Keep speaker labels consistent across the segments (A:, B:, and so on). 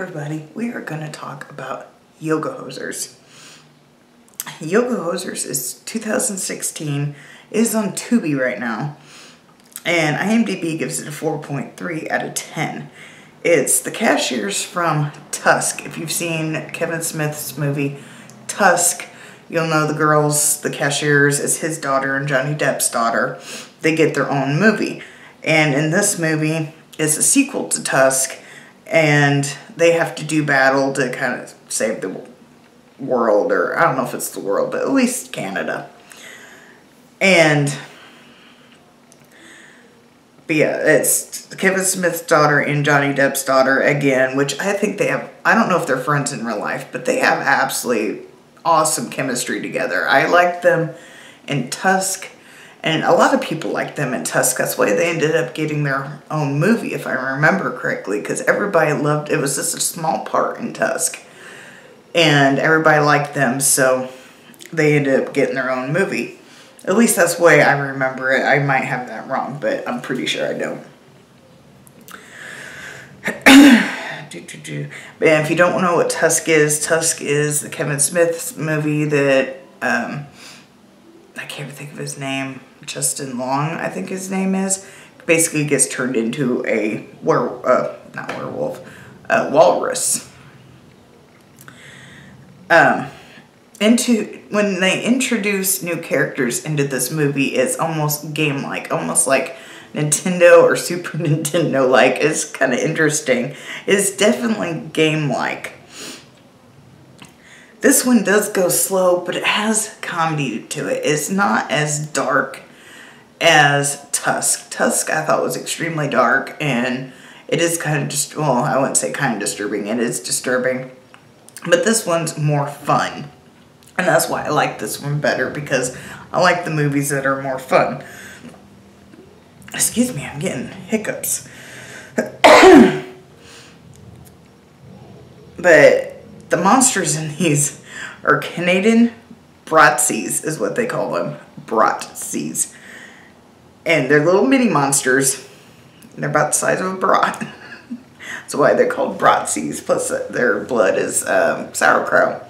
A: everybody, we are going to talk about Yoga Hosers. Yoga Hosers is 2016, it is on Tubi right now, and IMDb gives it a 4.3 out of 10. It's the cashiers from Tusk. If you've seen Kevin Smith's movie Tusk, you'll know the girls, the cashiers, is his daughter and Johnny Depp's daughter. They get their own movie. And in this movie, it's a sequel to Tusk, and they have to do battle to kind of save the world, or I don't know if it's the world, but at least Canada. But yeah, it's Kevin Smith's daughter and Johnny Depp's daughter again, which I think they have, I don't know if they're friends in real life, but they have absolutely awesome chemistry together. I like them in Tusk, and a lot of people like them in Tusk. That's why they ended up getting their own movie, if I remember correctly, because everybody loved, it was just a small part in Tusk, and everybody liked them, so they ended up getting their own movie. At least that's the way I remember it. I might have that wrong, but I'm pretty sure I don't. But if you don't know what Tusk is the Kevin Smith movie that, I can't even think of his name, Justin Long, I think his name is, basically gets turned into a walrus. When they introduce new characters into this movie, it's almost game-like, almost like Nintendo or Super Nintendo-like. It's kind of interesting. It's definitely game-like. This one does go slow, but it has comedy to it. It's not as dark as Tusk. Tusk I thought was extremely dark, and it is kind of just, well, I wouldn't say kind of disturbing. It is disturbing. But this one's more fun. And that's why I like this one better, because I like the movies that are more fun. Excuse me, I'm getting hiccups. But the monsters in these are Canadian Bratzies, is what they call them. Bratzies. And they're little mini monsters. They're about the size of a brat. That's why they're called Bratzies. Plus their blood is sauerkraut.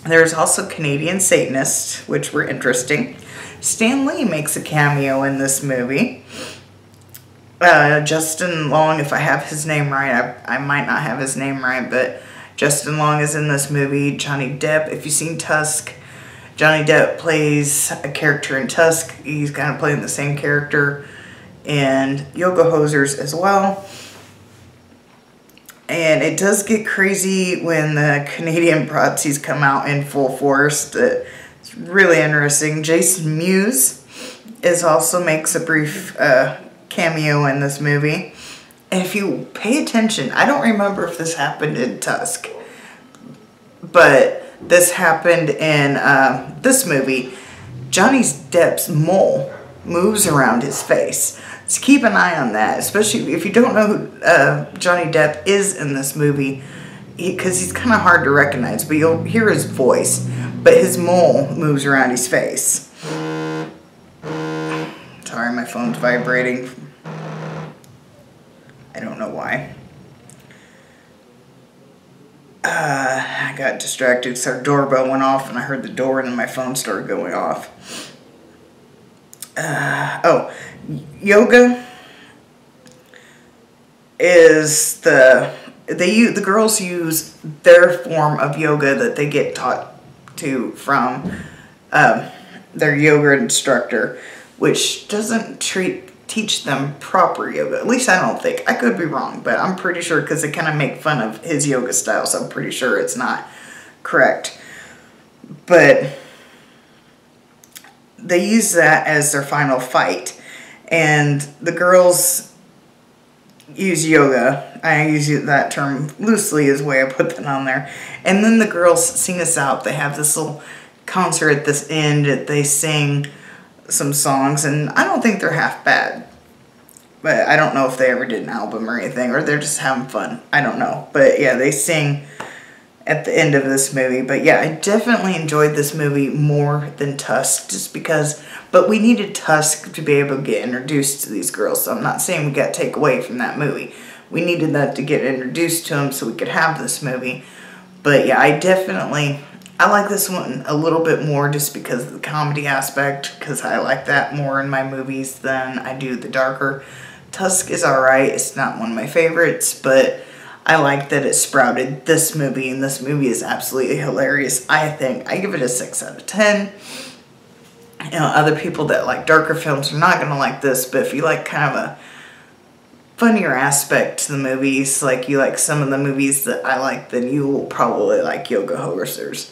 A: There's also Canadian Satanists, which were interesting. Stan Lee makes a cameo in this movie. Justin Long, if I have his name right, I might not have his name right, but Justin Long is in this movie. Johnny Depp, if you've seen Tusk, Johnny Depp plays a character in Tusk. He's kind of playing the same character in Yoga Hosers as well. And it does get crazy when the Canadian Bratzies come out in full force. It's really interesting. Jason Mewes also makes a brief cameo in this movie. And if you pay attention, I don't remember if this happened in Tusk, but this happened in this movie. Johnny Depp's mole moves around his face. So keep an eye on that, especially if you don't know who Johnny Depp is in this movie, because he's kind of hard to recognize, but you'll hear his voice, but his mole moves around his face. Sorry, my phone's vibrating. I don't know why. I got distracted, so our doorbell went off, and I heard the door, and then my phone started going off. Yoga is the girls use their form of yoga that they get taught from their yoga instructor, which doesn't teach them proper yoga. At least I don't think. I could be wrong, but I'm pretty sure, because they kind of make fun of his yoga style, so I'm pretty sure it's not correct. But they use that as their final fight. And the girls use yoga. I use that term loosely as the way I put that on there. And then the girls sing us out. They have this little concert at this end that they sing some songs. And I don't think they're half bad. But I don't know if they ever did an album or anything. Or they're just having fun. I don't know. But yeah, they sing at the end of this movie. But yeah, I definitely enjoyed this movie more than Tusk, just because, but we needed Tusk to be able to get introduced to these girls, so I'm not saying we got to take away from that movie. we needed that to get introduced to him so we could have this movie. But yeah, I like this one a little bit more just because of the comedy aspect, because I like that more in my movies than I do the darker. Tusk is alright, it's not one of my favorites, but I like that it sprouted this movie, and this movie is absolutely hilarious, I think. I give it a 6 out of 10. You know, other people that like darker films are not going to like this, but if you like kind of a funnier aspect to the movies, like you like some of the movies that I like, then you will probably like Yoga Hosers.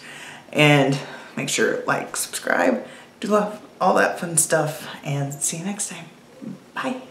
A: And make sure to like, subscribe, do love all that fun stuff, and see you next time. Bye.